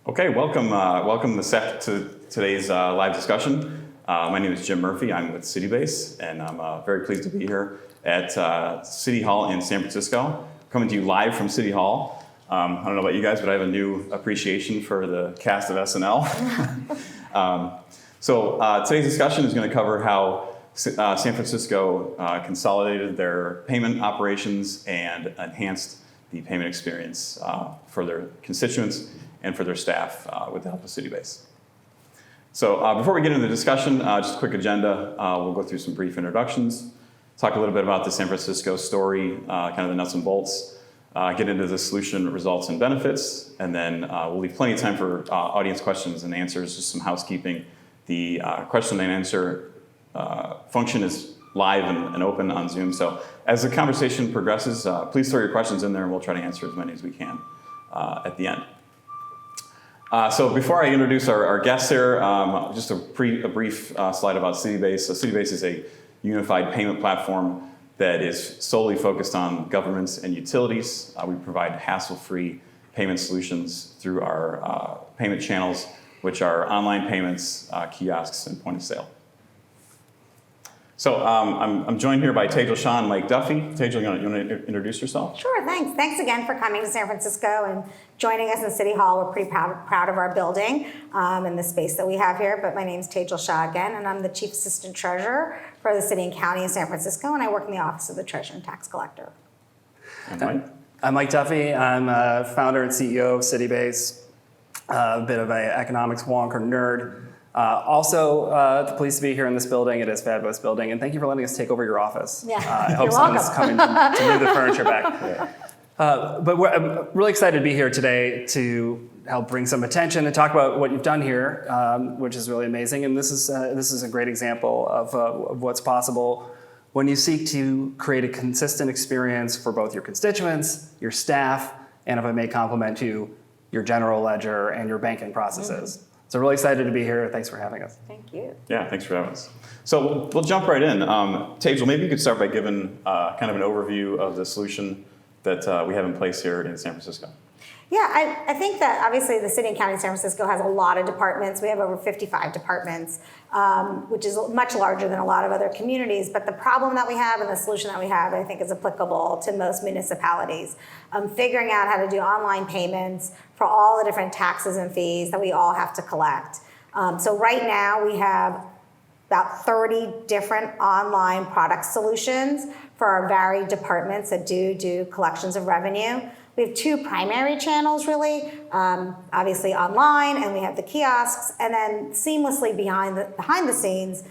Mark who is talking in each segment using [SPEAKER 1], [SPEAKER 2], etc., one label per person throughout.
[SPEAKER 1] Okay, welcome to today's live discussion. My name is Jim Murphy. I'm with CityBase, and I'm very pleased to be here at City Hall in San Francisco. Coming to you live from City Hall. I don't know about you guys, but I have a new appreciation for the cast of SNL. Today's discussion is going to cover how San Francisco consolidated their payment operations and enhanced the payment experience for their constituents and for their staff with the help of CityBase. So before we get into the discussion, just a quick agenda. We'll go through some brief introductions, talk a little bit about the San Francisco story, kind of the nuts and bolts, get into the solution, results, and benefits, and then we'll leave plenty of time for audience questions and answers, just some housekeeping. The question and answer function is live and open on Zoom. So as the conversation progresses, please throw your questions in there and we'll try to answer as many as we can at the end. So before I introduce our guests here, just a brief slide about CityBase. So CityBase is a unified payment platform that is solely focused on governments and utilities. We provide hassle-free payment solutions through our payment channels, which are online payments, kiosks, and point of sale. So I'm joined here by Tejal Shah and Mike Duffy. Tejal, you want to introduce yourself?
[SPEAKER 2] Sure, thanks. Thanks again for coming to San Francisco and joining us in City Hall. We're pretty proud of our building and the space that we have here. But my name's Tejal Shah again, and I'm the Chief Assistant Treasurer for the City and County of San Francisco, and I work in the Office of the Treasurer and Tax Collector.
[SPEAKER 1] And Mike?
[SPEAKER 3] I'm Mike Duffy. I'm founder and CEO of CityBase, a bit of an economics wonk or nerd. Also pleased to be here in this building. It is a fabulous building, and thank you for letting us take over your office.
[SPEAKER 2] Yeah,
[SPEAKER 3] I hope someone's coming to move the furniture back.
[SPEAKER 1] Yeah.
[SPEAKER 3] I'm really excited to be here today to help bring some attention and talk about what you've done here, which is really amazing. And this is a great example of what's possible when you seek to create a consistent experience for both your constituents, your staff, and if I may compliment you, your general ledger and your banking processes. So really excited to be here. Thanks for having us.
[SPEAKER 2] Thank you.
[SPEAKER 1] Yeah, thanks for having us. So we'll jump right in. Tejal, maybe you could start by giving kind of an overview of the solution that we have in place here in San Francisco.
[SPEAKER 2] Yeah, I think that obviously the City and County of San Francisco has a lot of departments. We have over 55 departments, which is much larger than a lot of other communities. But the problem that we have and the solution that we have, I think, is applicable to most municipalities. Figuring out how to do online payments for all the different taxes and fees that we all have to collect. So right now we have about 30 different online product solutions for our varied departments that do collections of revenue. We have two primary channels, really, obviously online, and we have the kiosks, and then seamlessly behind the scenes,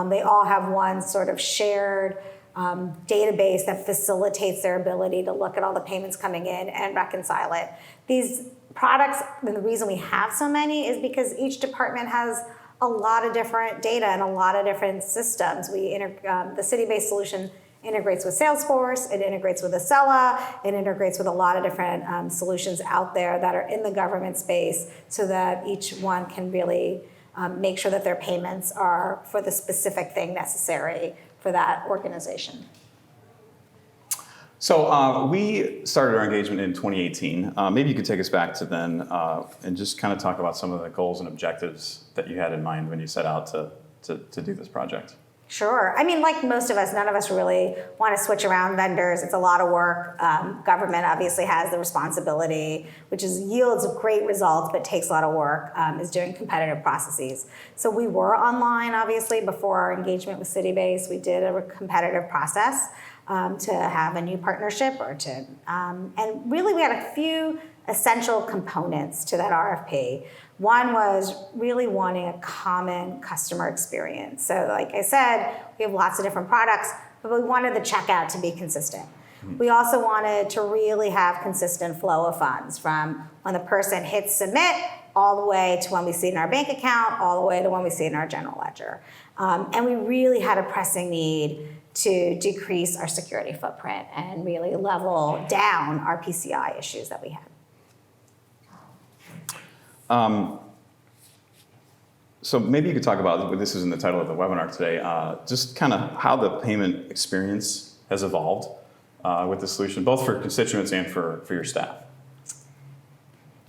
[SPEAKER 2] they all have one sort of shared database that facilitates their ability to look at all the payments coming in and reconcile it. These products, and the reason we have so many is because each department has a lot of different data and a lot of different systems. The CityBase solution integrates with Salesforce, it integrates with Acela, it integrates with a lot of different solutions out there that are in the government space so that each one can really make sure that their payments are for the specific thing necessary for that organization.
[SPEAKER 1] So we started our engagement in 2018. Maybe you could take us back to then and just kind of talk about some of the goals and objectives that you had in mind when you set out to do this project.
[SPEAKER 2] Sure. I mean, like most of us, none of us really want to switch around vendors. It's a lot of work. Government obviously has the responsibility, which yields great results, but takes a lot of work, is doing competitive processes. So we were online, obviously, before our engagement with CityBase. We did a competitive process to have a new partnership and really we had a few essential components to that RFP. One was really wanting a common customer experience. So like I said, we have lots of different products, but we wanted the checkout to be consistent. We also wanted to really have consistent flow of funds from when the person hits submit all the way to when we see it in our bank account, all the way to when we see it in our general ledger. And we really had a pressing need to decrease our security footprint and really level down our PCI issues that we had.
[SPEAKER 1] So maybe you could talk about, this is in the title of the webinar today, just kind of how the payment experience has evolved with the solution, both for constituents and for your staff.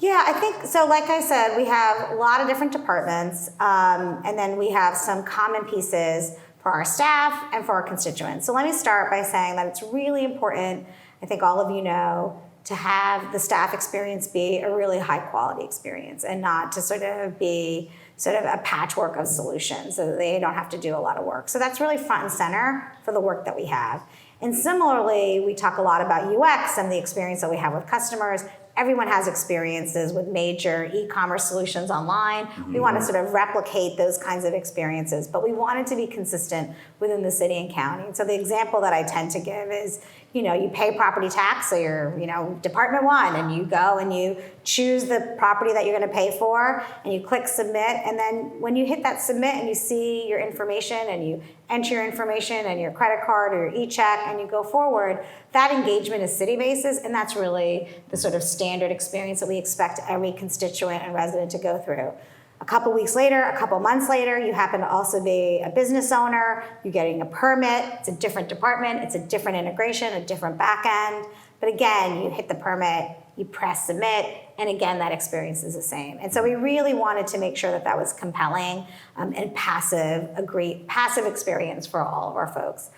[SPEAKER 2] Yeah, Yeah, I think so. Like I said, we have a lot of different departments, and then we have some common pieces for our staff and for our constituents. So let me start by saying that it's really important, I think all of you know, to have the staff experience be a really high quality experience and not to sort of be sort of a patchwork of solutions so that they don't have to do a lot of work. So that's really front and center for the work that we have. And similarly, we talk a lot about UX and the experience that we have with customers. Everyone has experiences with major e-commerce solutions online. We want to sort of replicate those kinds of experiences, but we want it to be consistent within the city and county. And so the example that I tend to give is, you pay property tax, so you're, Department 1, and you go and you choose the property that you're going to pay for, and you click submit, and then when you hit that submit and you see your information and you enter your information and your credit card or your e-check and you go forward, that engagement is CityBases, and that's really the sort of standard experience that we expect every constituent and resident to go through. A couple weeks later, a couple months later, you happen to also be a business owner, you're getting a permit, it's a different department, it's a different integration, a different back end. But again, you hit the permit, you press submit, and again, that experience is the same. And so we really wanted to make sure that that was compelling and a great passive experience for all of our folks.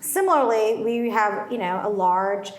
[SPEAKER 2] Similarly, we have a large,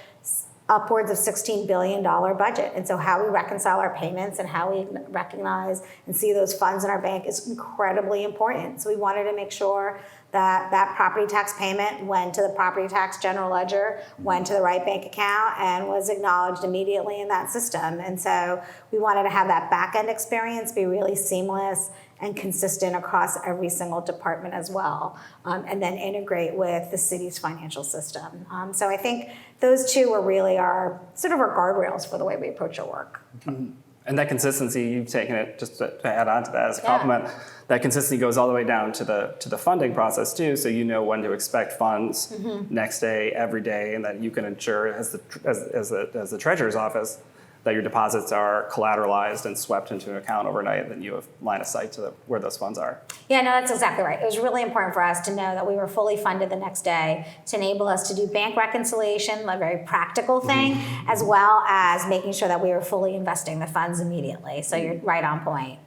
[SPEAKER 2] upwards of $16 billion budget. And so how we reconcile our payments and how we recognize and see those funds in our bank is incredibly important. So we wanted to make sure that that property tax payment went to the property tax general ledger, went to the right bank account, and was acknowledged immediately in that system. And so we wanted to have that back-end experience be really seamless and consistent across every single department as well, and then integrate with the city's financial system. So I think those two were really our guardrails for the way we approach our work.
[SPEAKER 3] Mm-hmm. And that consistency, you've taken it, just to add on to that as a compliment, that consistency goes all the way down to the funding process too, so you know when to expect funds next day, every day, and that you can ensure as the treasurer's office that your deposits are collateralized and swept into an account overnight, that you have line of sight to where those funds are.
[SPEAKER 2] Yeah, no, that's exactly right. It was really important for us to know that we were fully funded the next day to enable us to do bank reconciliation, a very practical thing, as well as making sure that we were fully investing the funds immediately. So you're right on point.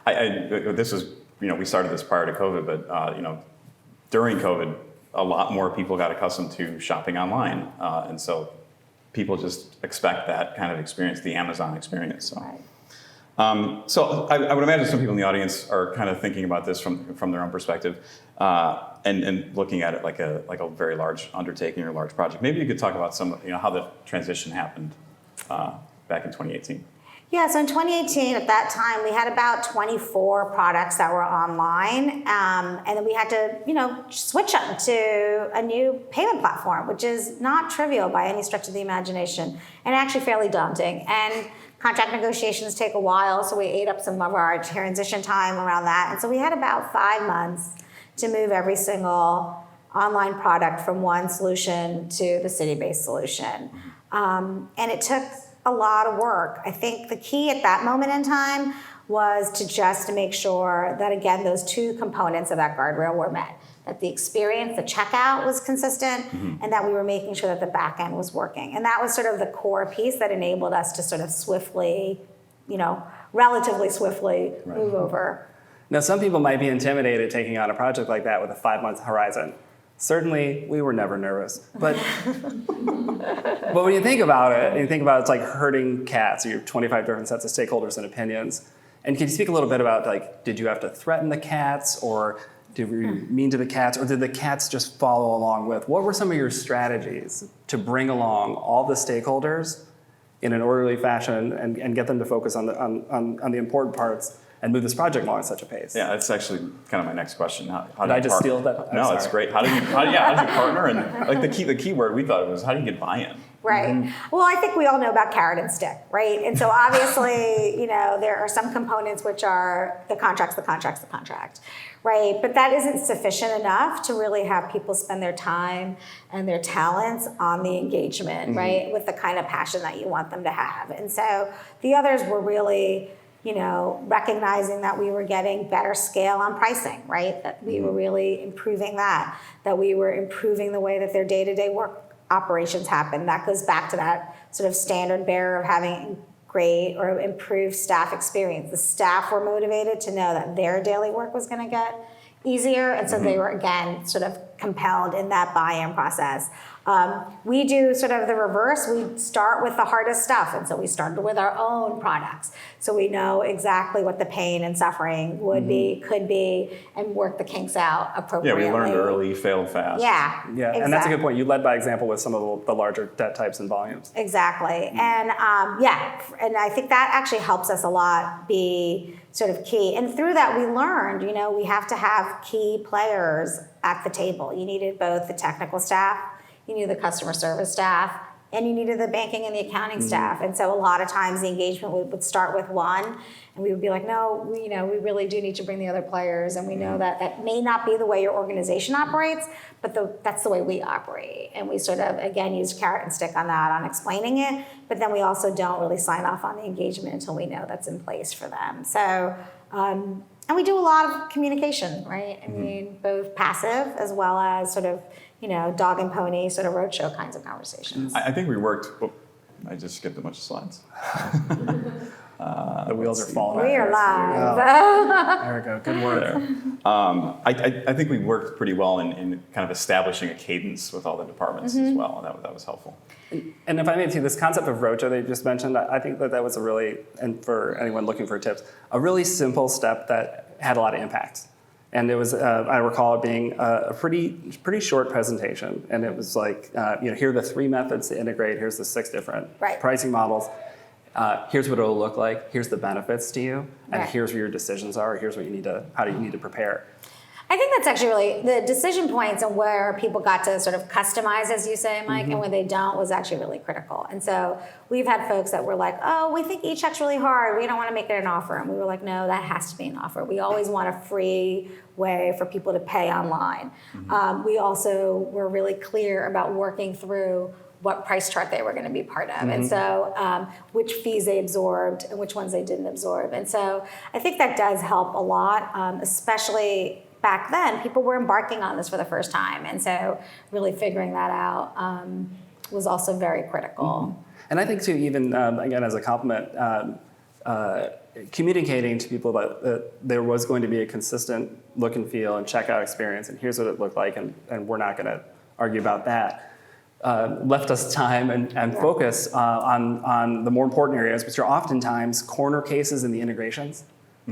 [SPEAKER 1] This is, we started this prior to COVID, but during COVID, a lot more people got accustomed to shopping online, and so people just expect that kind of experience, the Amazon experience. So,
[SPEAKER 2] right.
[SPEAKER 1] So I would imagine some people in the audience are kind of thinking about this from their own perspective, and looking at it like a very large undertaking or large project. Maybe you could talk about how the transition happened back in 2018.
[SPEAKER 2] Yeah, so in 2018, at that time, we had about 24 products that were online, and then we had to, switch them to a new payment platform, which is not trivial by any stretch of the imagination, and actually fairly daunting. And contract negotiations take a while, so we ate up some of our transition time around that. And so we had about 5 months to move every single online product from one solution to the CityBase solution. And it took a lot of work. I think the key at that moment in time was to make sure that, again, those two components of that guardrail were met. That the experience, the checkout was consistent, and that we were making sure that the back end was working. And that was sort of the core piece that enabled us to sort of swiftly, relatively swiftly move over.
[SPEAKER 3] Now, some people might be intimidated taking on a project like that with a 5-month horizon. Certainly, we were never nervous. But when you think about it, it's like herding cats. You have 25 different sets of stakeholders and opinions. And can you speak a little bit about, did you have to threaten the cats, or did you mean to the cats, or did the cats just follow along with? What were some of your strategies to bring along all the stakeholders in an orderly fashion and get them to focus on the important parts and move this project along at such a pace?
[SPEAKER 1] Yeah, that's actually kind of my next question. How
[SPEAKER 3] did I just steal that?
[SPEAKER 1] No, it's great. How did you partner? And the key word we thought was, how do you get buy-in?
[SPEAKER 2] Right. Well, I think we all know about carrot and stick, right? And so obviously, there are some components which are the contract, right? But that isn't sufficient enough to really have people spend their time and their talents on the engagement, right? With the kind of passion that you want them to have. And so the others were really, recognizing that we were getting better scale on pricing, right? That we were really improving that we were improving the way that their day-to-day work operations happen. That goes back to that sort of standard bearer of having great or improved staff experience. The staff were motivated to know that their daily work was going to get easier, and so they were, again, sort of compelled in that buy-in process. We do sort of the reverse. We start with the hardest stuff, and so we started with our own products. So we know exactly what the pain and suffering would be, could be, and work the kinks out
[SPEAKER 1] Yeah,
[SPEAKER 2] appropriately.
[SPEAKER 1] we learned early, failed fast.
[SPEAKER 2] Yeah,
[SPEAKER 3] Yeah, and that's a good point. You led by example with some of the larger debt types and volumes.
[SPEAKER 2] Exactly. And and I think that actually helps us a lot be sort of key. And through that, we learned, we have to have key players at the table. You needed both the technical staff, you needed the customer service staff, and you needed the banking and the accounting staff. And so a lot of times the engagement would start with one, and we would be like, no, we really do need to bring the other players, and we know that that may not be the way your organization operates, but that's the way we operate. And we sort of, again, use carrot and stick on that, on explaining it, but then we also don't really sign off on the engagement until we know that's in place for them. So, and we do a lot of communication, right? I mean, both passive as well as sort of, dog and pony sort of roadshow kinds of conversations.
[SPEAKER 1] I think we worked. I just skipped a bunch of slides.
[SPEAKER 3] The wheels are falling
[SPEAKER 2] We
[SPEAKER 3] off.
[SPEAKER 2] are live.
[SPEAKER 3] There we go. Good work.
[SPEAKER 1] I think we worked pretty well in kind of establishing a cadence with all the departments as well, and that was helpful.
[SPEAKER 3] And if I may, too, this concept of roadshow that you just mentioned, I think that was a really, and for anyone looking for tips, a really simple step that had a lot of impact. And it was, I recall it being a pretty short presentation. And it was like, here are the 3 methods to integrate. Here's the 6 different pricing models. Here's what it'll look like. Here's the benefits to you. And here's where your decisions are. Here's what how do you need to prepare.
[SPEAKER 2] I think that's actually really the decision points and where people got to sort of customize, as you say, Mike, and where they don't was actually really critical. And so we've had folks that were like, oh, we think e-check's really hard. We don't want to make it an offer. And we were like, no, that has to be an offer. We always want a free way for people to pay online. We also were really clear about working through what price chart they were going to be part of. And so which fees they absorbed and which ones they didn't absorb. And so I think that does help a lot, especially back then, people were embarking on this for the first time. And so really figuring that out was also very critical.
[SPEAKER 3] And I think, too, even, again, as a compliment, communicating to people that there was going to be a consistent look and feel and checkout experience, and here's what it looked like, and we're not going to argue about that, left us time and focus on the more important areas, which are oftentimes corner cases in the integrations.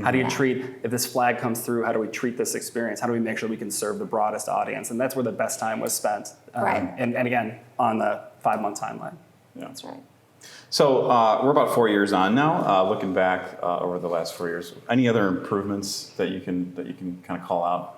[SPEAKER 3] How do you treat, if this flag comes through, how do we treat this experience? How do we make sure we can serve the broadest audience? And that's where the best time was spent. And again, on the 5-month timeline.
[SPEAKER 1] Yeah.
[SPEAKER 2] That's right.
[SPEAKER 1] So we're about 4 years on now. Looking back over the last 4 years, any other improvements that you can kind of call out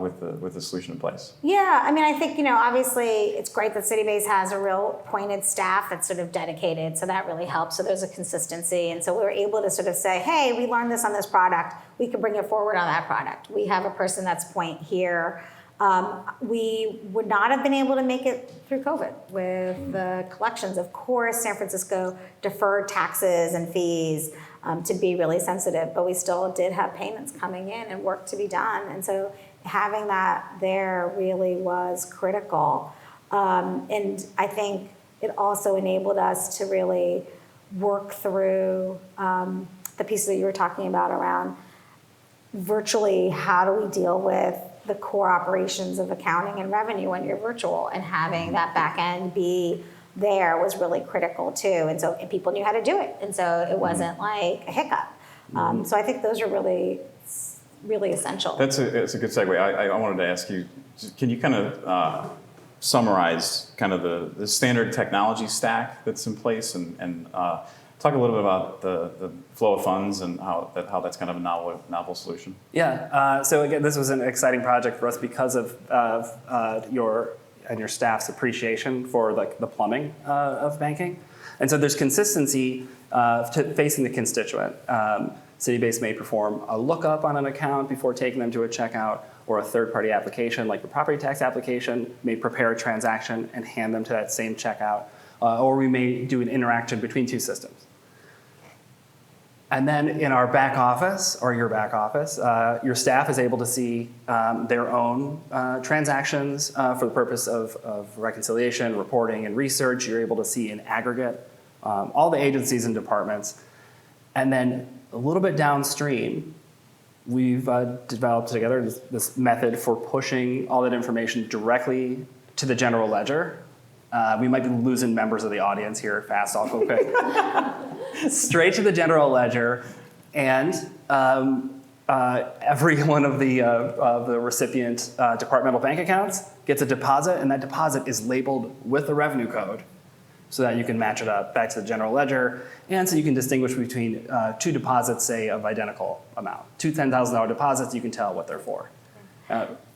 [SPEAKER 1] with the solution in place?
[SPEAKER 2] Yeah, I mean, I think, obviously it's great that CityBase has a real pointed staff that's sort of dedicated, so that really helps. So there's a consistency, and so we were able to sort of say, hey, we learned this on this product, we can bring it forward on that product. We have a person that's point here. We would not have been able to make it through COVID with the collections. Of course, San Francisco deferred taxes and fees to be really sensitive, but we still did have payments coming in and work to be done. And so having that there really was critical. And I think it also enabled us to really work through the pieces that you were talking about around virtually how do we deal with the core operations of accounting and revenue when you're virtual, and having that back end be there was really critical too. And so people knew how to do it. And so it wasn't like a hiccup. So I think those are really essential.
[SPEAKER 1] That's a good segue. I wanted to ask you, can you kind of summarize kind of the standard technology stack that's in place and talk a little bit about the flow of funds and how that's kind of a novel solution?
[SPEAKER 3] Yeah. So again, this was an exciting project for us because of your staff's appreciation for the plumbing of banking, and so there's consistency facing the constituent. CityBase may perform a lookup on an account before taking them to a checkout, or a third-party application like the property tax application may prepare a transaction and hand them to that same checkout, or we may do an interaction between two systems. And then in our back office, or your back office, your staff is able to see their own transactions for the purpose of reconciliation, reporting, and research. You're able to see an aggregate all the agencies and departments. And then a little bit downstream, we've developed together this method for pushing all that information directly to the general ledger. We might be losing members of the audience here fast, I'll go quick. Straight to the general ledger, and every one of the recipient departmental bank accounts gets a deposit, and that deposit is labeled with the revenue code so that you can match it up back to the general ledger, and so you can distinguish between two deposits, say, of identical amount. Two $10,000 deposits, you can tell what they're for.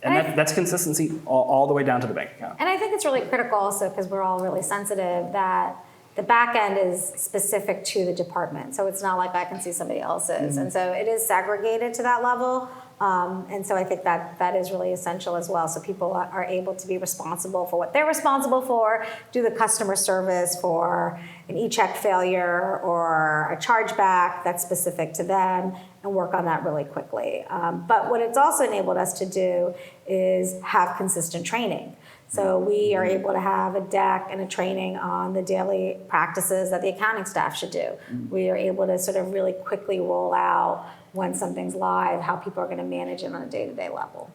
[SPEAKER 3] That's consistency all the way down to the bank account.
[SPEAKER 2] And I think it's really critical also because we're all really sensitive that the back end is specific to the department. So it's not like I can see somebody else's. And so it is segregated to that level. And so I think that is really essential as well. So people are able to be responsible for what they're responsible for, do the customer service for an e-check failure or a chargeback that's specific to them, and work on that really quickly. But what it's also enabled us to do is have consistent training. So we are able to have a deck and a training on the daily practices that the accounting staff should do. We are able to sort of really quickly roll out when something's live, how people are going to manage it on a day-to-day level.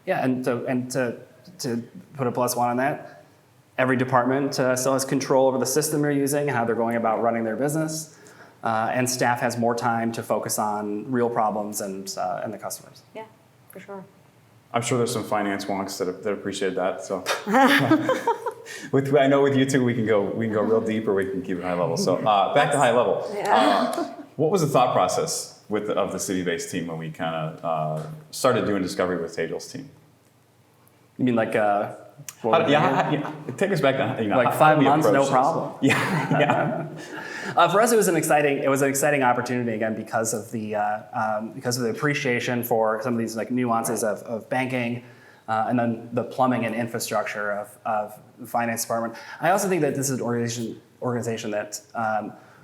[SPEAKER 3] Yeah, and to put a plus one on that, every department still has control over the system they're using, how they're going about running their business, and staff has more time to focus on real problems and the customers.
[SPEAKER 2] Yeah, for sure.
[SPEAKER 1] I'm sure there's some finance wonks that appreciate that. So, I know with you two we can go real deep, or we can keep it high level. So back to high level.
[SPEAKER 2] Yeah.
[SPEAKER 1] What was the thought process of the CityBase team when we kind of started doing discovery with Tejal's team?
[SPEAKER 3] You mean like?
[SPEAKER 1] Take us back to
[SPEAKER 3] like 5 months, no problem.
[SPEAKER 1] Yeah.
[SPEAKER 3] For us, it was an exciting opportunity again because of the appreciation for some of these like nuances of banking, and then the plumbing and infrastructure of the finance department. I also think that this is an organization that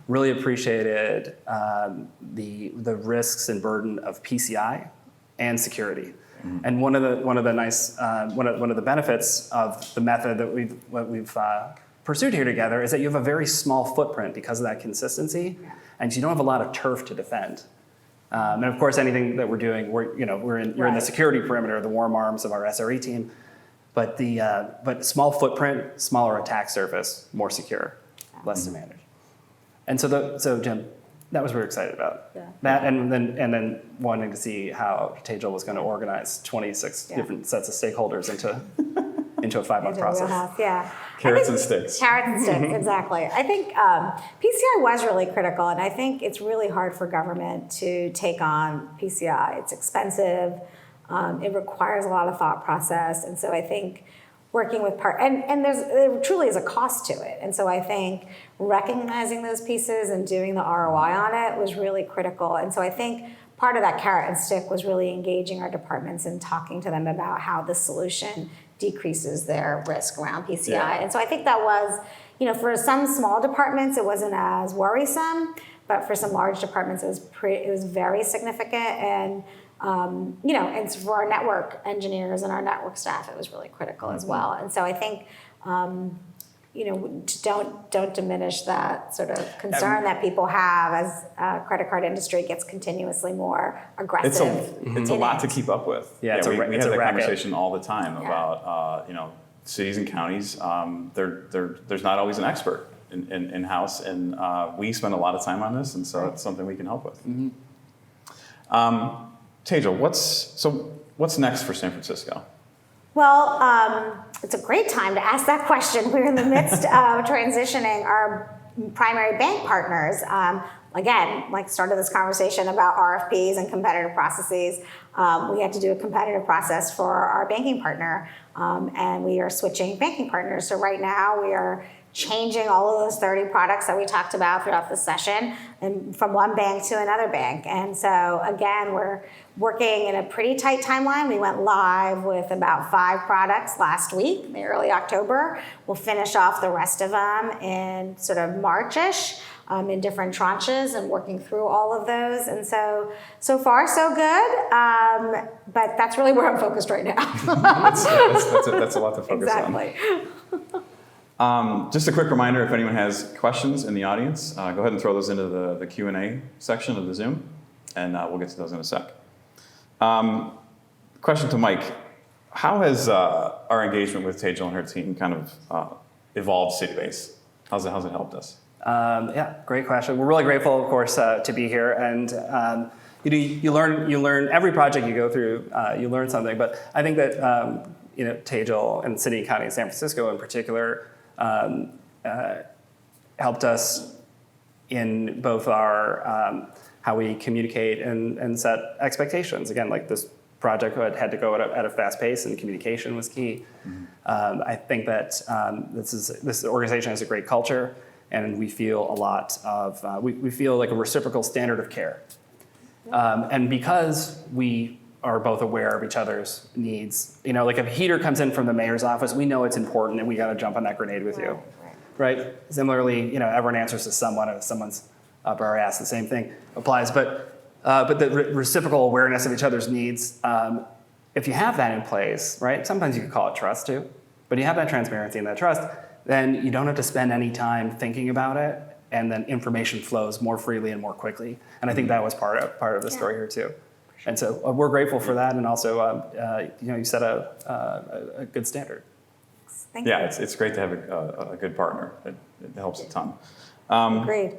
[SPEAKER 3] really appreciated the risks and burden of PCI and security. And one of the benefits of the method that we've pursued here together is that you have a very small footprint because of that consistency, and you don't have a lot of turf to defend. And of course, anything that we're doing, you're in the security perimeter, the warm arms of our SRE team, but small footprint, smaller attack surface, more secure, less to manage. And so Jim, that was what we were excited about.
[SPEAKER 2] Yeah.
[SPEAKER 3] That and then wanting to see how Tejal was going to organize 26 different sets of stakeholders into a 5-month process.
[SPEAKER 2] Yeah.
[SPEAKER 1] Carrots and sticks.
[SPEAKER 2] Carrots and sticks, exactly. I think PCI was really critical, and I think it's really hard for government to take on PCI. It's expensive. It requires a lot of thought process, and so I think working with and there truly is a cost to it. And so I think recognizing those pieces and doing the ROI on it was really critical. And so I think part of that carrot and stick was really engaging our departments and talking to them about how the solution decreases their risk around PCI.
[SPEAKER 1] Yeah.
[SPEAKER 2] And so I think that was, for some small departments, it wasn't as worrisome, but for some large departments, it was very significant. And and for our network engineers and our network staff, it was really critical as well. And so I think, don't diminish that sort of concern that people have as credit card industry gets continuously more aggressive.
[SPEAKER 1] It's a lot to keep up with.
[SPEAKER 3] Yeah,
[SPEAKER 1] we have that
[SPEAKER 3] racket.
[SPEAKER 1] conversation all the time about cities and counties. There's not always an expert in house, and we spend a lot of time on this, and so it's something we can help with. Tejal, what's next for San Francisco?
[SPEAKER 2] Well, it's a great time to ask that question. We're in the midst of transitioning our primary bank partners. Again, started this conversation about RFPs and competitive processes. We had to do a competitive process for our banking partner, and we are switching banking partners. So right now we are changing all of those 30 products that we talked about throughout the session and from one bank to another bank. And so again, we're working in a pretty tight timeline. We went live with about 5 products last week, in early October. We'll finish off the rest of them in sort of March-ish, in different tranches, and working through all of those. And so far, so good. But that's really where I'm focused right now.
[SPEAKER 1] That's a lot to focus on.
[SPEAKER 2] Exactly.
[SPEAKER 1] Just a quick reminder, if anyone has questions in the audience, go ahead and throw those into the Q&A section of the Zoom, and we'll get to those in a sec. Question to Mike. How has our engagement with Tejal and her team kind of evolved CityBase? How's it helped us?
[SPEAKER 3] Yeah, great question. We're really grateful, of course, to be here. And you learn every project you go through, you learn something. But I think that Tejal and City and County of San Francisco in particular helped us in both our how we communicate and set expectations. Again, like this project had to go at a fast pace, and communication was key. Mm-hmm. I think that this organization has a great culture, and we feel a lot of we feel like a reciprocal standard of care. And because we are both aware of each other's needs, like if a heater comes in from the mayor's office, we know it's important, and we got to jump on that grenade with you, right? Similarly, everyone answers to someone, and if someone's up our ass, the same thing applies. But the reciprocal awareness of each other's needs, if you have that in place, right? Sometimes you could call it trust too, but you have that transparency and that trust, then you don't have to spend any time thinking about it, and then information flows more freely and more quickly. And I think that was part of the story here too. And so we're grateful for that, and also you set a good standard.
[SPEAKER 2] Thank you.
[SPEAKER 1] Yeah, it's great to have a good partner. It helps a ton.
[SPEAKER 2] Agreed.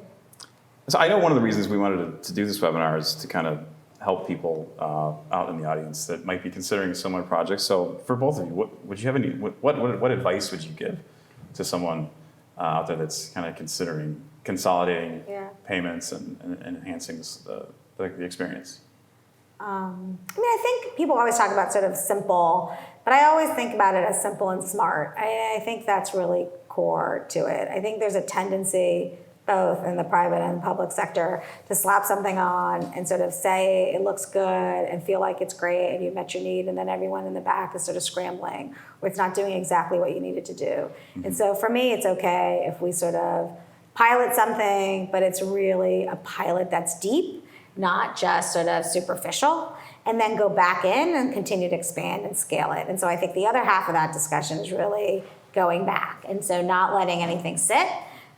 [SPEAKER 1] So I know one of the reasons we wanted to do this webinar is to kind of help people out in the audience that might be considering similar projects. So for both of you, would you have any? What advice would you give to someone out there that's kind of considering consolidating payments and enhancing the experience?
[SPEAKER 2] I think people always talk about sort of simple, but I always think about it as simple and smart. I think that's really core to it. I think there's a tendency, both in the private and public sector, to slap something on and sort of say it looks good and feel like it's great and you met your need, and then everyone in the back is sort of scrambling, or it's not doing exactly what you needed to do. Mm-hmm. And so for me, it's okay if we sort of pilot something, but it's really a pilot that's deep, not just sort of superficial, and then go back in and continue to expand and scale it. And so I think the other half of that discussion is really going back. And so not letting anything sit,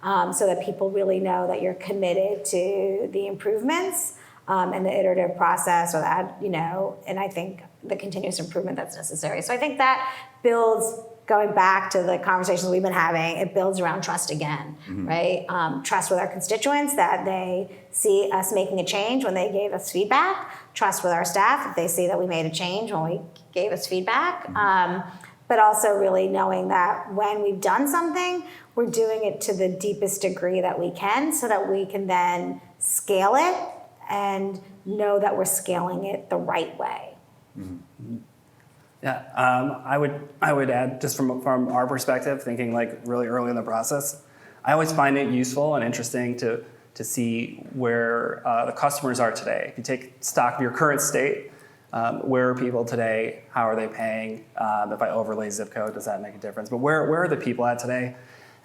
[SPEAKER 2] so that people really know that you're committed to the improvements and the iterative process, or that, and I think the continuous improvement that's necessary. So I think that builds, going back to the conversations we've been having, it builds around trust again, mm-hmm. right? Trust with our constituents, that they see us making a change when they gave us feedback. Trust with our staff, that they see that we made a change when we gave us feedback. Mm-hmm. But also really knowing that when we've done something, we're doing it to the deepest degree that we can, so that we can then scale it and know that we're scaling it the right way.
[SPEAKER 3] Mm-hmm. Yeah, I would add, just from our perspective, thinking like really early in the process, I always find it useful and interesting to see where the customers are today. If you take stock of your current state, where are people today? How are they paying? If I overlay zip code, does that make a difference? But where are the people at today?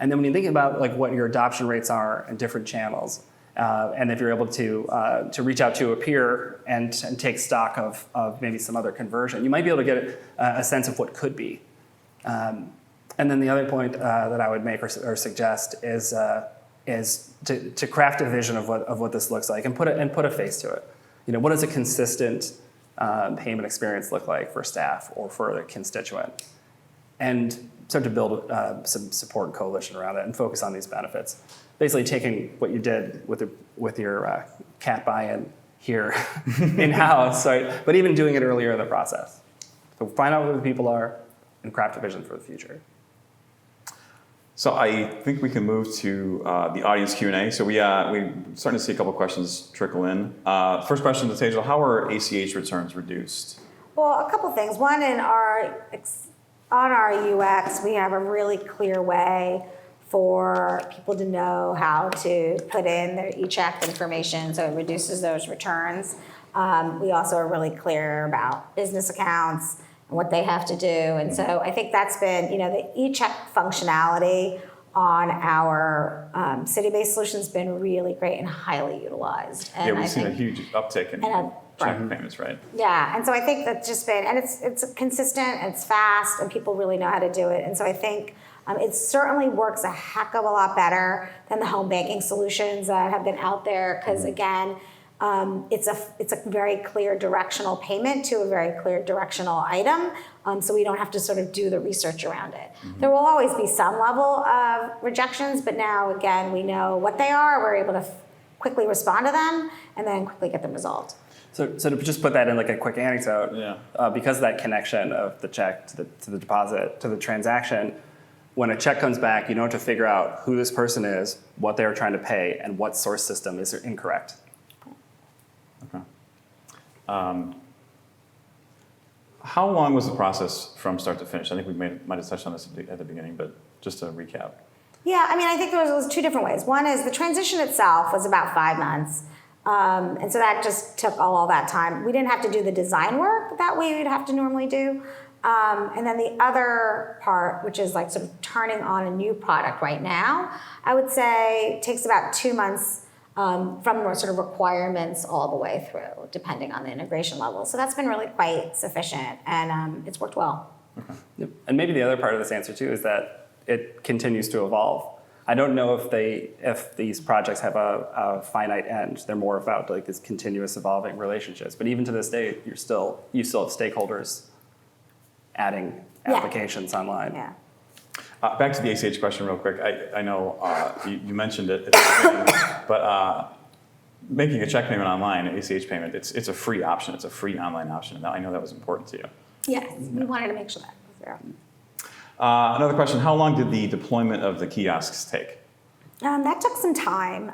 [SPEAKER 3] And then when you think about like what your adoption rates are in different channels, and if you're able to reach out to a peer and take stock of maybe some other conversion, you might be able to get a sense of what could be. And then the other point that I would make or suggest is to craft a vision of what this looks like, and put a face to it. What does a consistent payment experience look like for staff or for the constituent? And start to build some support and coalition around it, and focus on these benefits. Basically taking what you did with your CAT buy-in here in-house, right? But even doing it earlier in the process. So find out who the people are and craft a vision for the future.
[SPEAKER 1] So I think we can move to the audience Q&A. So we're starting to see a couple questions trickle in. First question to Tejal: how are ACH returns reduced?
[SPEAKER 2] Well, a couple things. One, on our UX, we have a really clear way for people to know how to put in their e-check information, so it reduces those returns. We also are really clear about business accounts and what they have to do. And so I think that's been, the e-check functionality on our CityBase solution has been really great and highly utilized. And
[SPEAKER 1] we've seen a huge uptick in check payments, right?
[SPEAKER 2] Yeah, and so I think that's just been, and it's consistent, and it's fast, and people really know how to do it. And so I think It certainly works a heck of a lot better than the home banking solutions that have been out there because, again, it's a very clear directional payment to a very clear directional item, so we don't have to sort of do the research around it. There will always be some level of rejections, but now, again, we know what they are. We're able to quickly respond to them and then quickly get them resolved.
[SPEAKER 3] So to just put that in like a quick anecdote, because of that connection of the check to the deposit to the transaction, when a check comes back, you don't have to figure out who this person is, what they were trying to pay, and what source system is incorrect.
[SPEAKER 1] Okay. How long was the process from start to finish? I think we might have touched on this at the beginning, but just to recap.
[SPEAKER 2] Yeah, I mean, I think there was two different ways. One is the transition itself was about 5 months. And so that just took all that time. We didn't have to do the design work that we would have to normally do. And then the other part, which is like sort of turning on a new product right now, I would say takes about 2 months from sort of requirements all the way through, depending on the integration level. So that's been really quite sufficient, and it's worked well.
[SPEAKER 3] Okay. Yep. And maybe the other part of this answer too is that it continues to evolve. I don't know if these projects have a finite end. They're more about like this continuous evolving relationships. But even to this day, you still have stakeholders adding applications online.
[SPEAKER 2] Yeah.
[SPEAKER 1] Back to the ACH question real quick. I know you mentioned it at the beginning, but making a check payment online, an ACH payment, it's a free option. It's a free online option. And I know that was important to you.
[SPEAKER 2] Yes, we wanted to make sure that was there.
[SPEAKER 1] Another question, how long did the deployment of the kiosks take?
[SPEAKER 2] That took some time,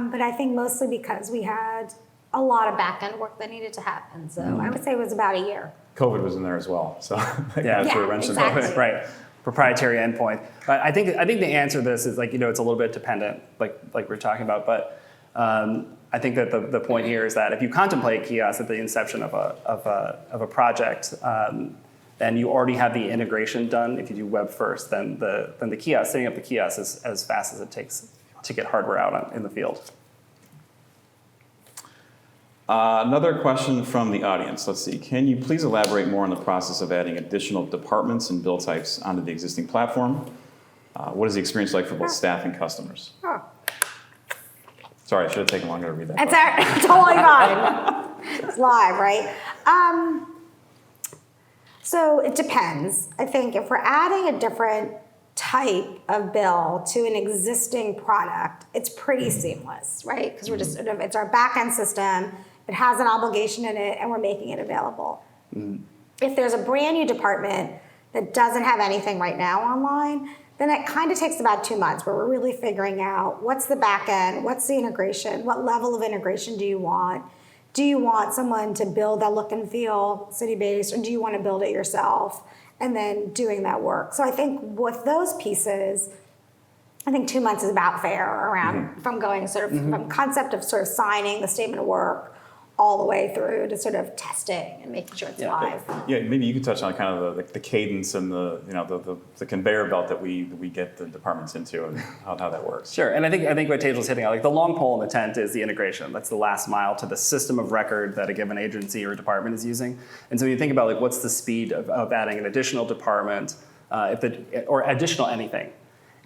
[SPEAKER 2] but I think mostly because we had a lot of back-end work that needed to happen. So I would say it was about a year.
[SPEAKER 1] COVID was in there as well, so
[SPEAKER 3] Yeah,
[SPEAKER 1] threw a wrench in
[SPEAKER 2] exactly.
[SPEAKER 1] there.
[SPEAKER 3] Right. Proprietary endpoint. But I think the answer to this is like, it's a little bit dependent, like we're talking about. But I think that the point here is that if you contemplate kiosks at the inception of a project, and you already have the integration done, if you do web first, then the kiosk, setting up the kiosk is as fast as it takes to get hardware out in the field.
[SPEAKER 1] Another question from the audience. Let's see. Can you please elaborate more on the process of adding additional departments and bill types onto the existing platform? What is the experience like for both staff and customers?
[SPEAKER 2] Oh.
[SPEAKER 1] Sorry, I should have taken longer to read that.
[SPEAKER 2] It's totally fine. It's live, right? So it depends. I think if we're adding a different type of bill to an existing product, it's pretty seamless, right? Because we're just sort of, it's our back-end system, it has an obligation in it, and we're making it available. If there's a brand new department that doesn't have anything right now online, then it kind of takes about 2 months where we're really figuring out what's the back end, what's the integration, what level of integration do you want? Do you want someone to build that look and feel CityBase, or do you want to build it yourself? And then doing that work. So I think with those pieces, I think 2 months is about fair around from going sort of from concept of sort of signing the statement of work all the way through to sort of testing and making sure it's live.
[SPEAKER 1] Yeah, maybe you could touch on kind of the cadence and the conveyor belt that we get the departments into and how that works.
[SPEAKER 3] Sure, and I think what Tejal's hitting on, like the long pole in the tent is the integration. That's the last mile to the system of record that a given agency or department is using. And so when you think about like what's the speed of adding an additional department, or additional anything.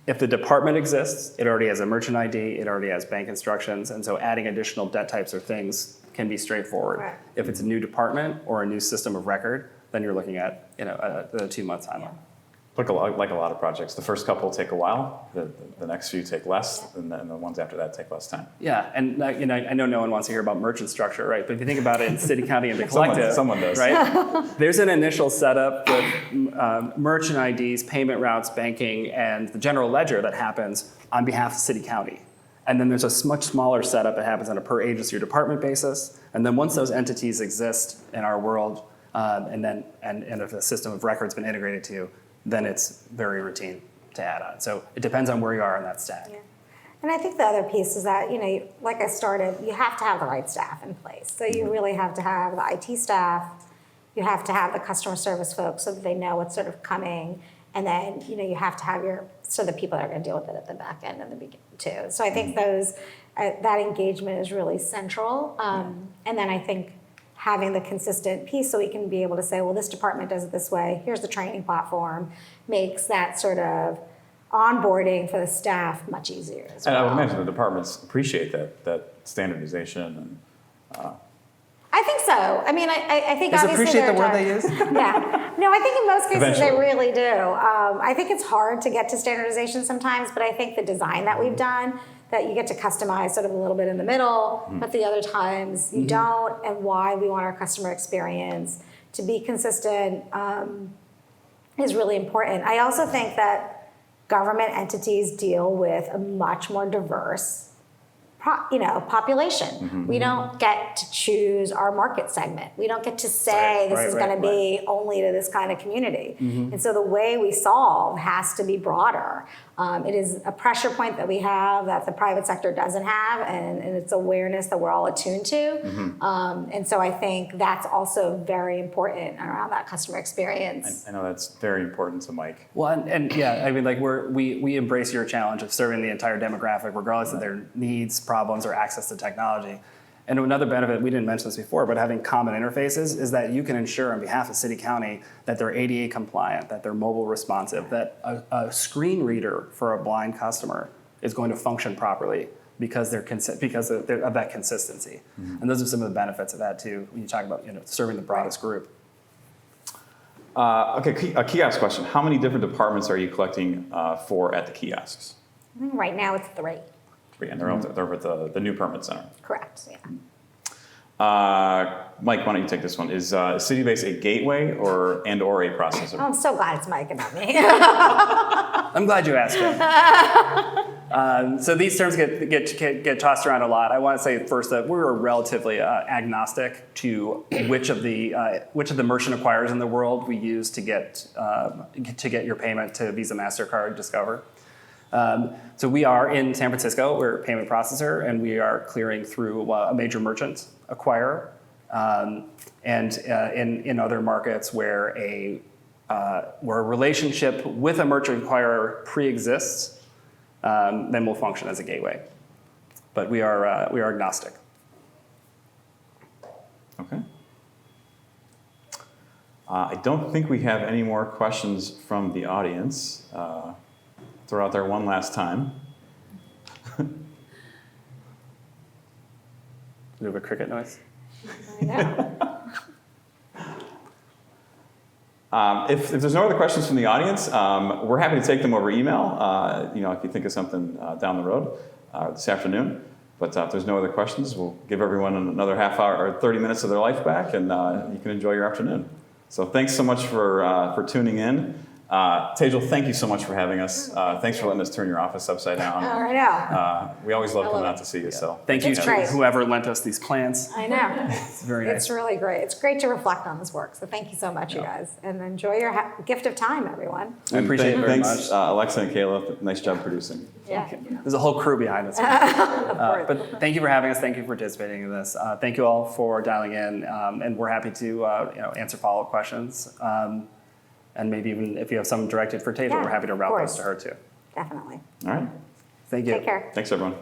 [SPEAKER 3] If the department exists, it already has a merchant ID, it already has bank instructions, and so adding additional debt types or things can be straightforward.
[SPEAKER 2] Right.
[SPEAKER 3] If it's a new department or a new system of record, then you're looking at a 2 month timeline.
[SPEAKER 1] Like a lot of projects, the first couple take a while, the next few take less, and then the ones after that take less time.
[SPEAKER 3] Yeah, and I know no one wants to hear about merchant structure, right? But if you think about it in city, county, and the collective,
[SPEAKER 1] someone does,
[SPEAKER 3] right? There's an initial setup with merchant IDs, payment routes, banking, and the general ledger that happens on behalf of city, county. And then there's a much smaller setup that happens on a per agency or department basis. And then once those entities exist in our world, and if the system of record's been integrated to, then it's very routine to add on. So it depends on where you are in that stack.
[SPEAKER 2] Yeah. And I think the other piece is that, like I started, you have to have the right staff in place. So you really have to have the IT staff, you have to have the customer service folks so that they know what's sort of coming. And then, you have to have the people that are going to deal with it at the back end and the beginning too. So I think that engagement is really central. And then I think having the consistent piece so we can be able to say, well, this department does it this way, here's the training platform, makes that sort of onboarding for the staff much easier as well.
[SPEAKER 1] And I would imagine the departments appreciate that standardization and.
[SPEAKER 2] I think so. I mean, I think
[SPEAKER 3] Does
[SPEAKER 2] obviously
[SPEAKER 3] appreciate the
[SPEAKER 2] there are
[SPEAKER 3] word they
[SPEAKER 2] times-
[SPEAKER 3] use?
[SPEAKER 2] Yeah. No, I think in most cases they
[SPEAKER 1] Eventually.
[SPEAKER 2] really do. I think it's hard to get to standardization sometimes, but I think the design that we've done, that you get to customize sort of a little bit in the middle, but the other times you don't, and why we want our customer experience to be consistent is really important. I also think that government entities deal with a much more diverse population. We don't get to choose our market segment. We don't get to say this is going to be only to this kind of community. And so the way we solve has to be broader. It is a pressure point that we have that the private sector doesn't have, and it's awareness that we're all attuned to. And so I think that's also very important around that customer experience.
[SPEAKER 1] I know that's very important to Mike.
[SPEAKER 3] Well, and yeah, I mean, like we embrace your challenge of serving the entire demographic, regardless of their needs, problems, or access to technology. And another benefit, we didn't mention this before, but having common interfaces is that you can ensure on behalf of city county that they're ADA compliant, that they're mobile responsive, that a screen reader for a blind customer is going to function properly because of that consistency. And those are some of the benefits of that too, when you talk about serving the broadest group.
[SPEAKER 1] Okay, a kiosk question. How many different departments are you collecting for at the kiosks?
[SPEAKER 2] I think right now it's 3.
[SPEAKER 1] And they're over at the new permit center.
[SPEAKER 2] Correct, yeah.
[SPEAKER 1] Mike, why don't you take this one? Is CityBase a gateway or a processor?
[SPEAKER 2] Oh, I'm so glad it's Mike and not me.
[SPEAKER 3] I'm glad you asked it. So these terms get tossed around a lot. I want to say first that we're relatively agnostic to which of the merchant acquirers in the world we use to get your payment to Visa, MasterCard, Discover. So we are in San Francisco, we're a payment processor, and we are clearing through a major merchant acquirer. And in other markets where a relationship with a merchant acquirer pre-exists, then we'll function as a gateway. But we are agnostic.
[SPEAKER 1] Okay. I don't think we have any more questions from the audience. Throw out there one last time.
[SPEAKER 3] Do you have a cricket noise?
[SPEAKER 2] I know.
[SPEAKER 1] If there's no other questions from the audience, we're happy to take them over email. If you think of something down the road this afternoon. But if there's no other questions, we'll give everyone another half hour or 30 minutes of their life back, and you can enjoy your afternoon. So thanks so much for tuning in. Tejal, thank you so much for having us. Thanks for letting us turn your office upside down.
[SPEAKER 2] I know.
[SPEAKER 1] We always love coming out to see you. So
[SPEAKER 3] Thank you
[SPEAKER 2] It's
[SPEAKER 3] to
[SPEAKER 2] great.
[SPEAKER 3] whoever lent us these plans.
[SPEAKER 2] I know.
[SPEAKER 3] It's very nice.
[SPEAKER 2] It's really great. It's great to reflect on this work. So thank you so much, you guys. And enjoy your gift of time, everyone.
[SPEAKER 3] We appreciate it very
[SPEAKER 1] thanks,
[SPEAKER 3] much.
[SPEAKER 1] Alexa and Kayla. Nice job producing.
[SPEAKER 2] Yeah.
[SPEAKER 3] There's a whole crew behind us. But thank you for having us. Thank you for participating in this. Thank you all for dialing in. And we're happy to answer follow-up questions. And maybe even if you have some directed for Tejal,
[SPEAKER 2] Yeah,
[SPEAKER 3] we're happy to
[SPEAKER 2] of
[SPEAKER 3] route
[SPEAKER 2] course.
[SPEAKER 3] those to her too.
[SPEAKER 2] Definitely.
[SPEAKER 1] All right.
[SPEAKER 3] Thank you.
[SPEAKER 2] Take care.
[SPEAKER 1] Thanks, everyone.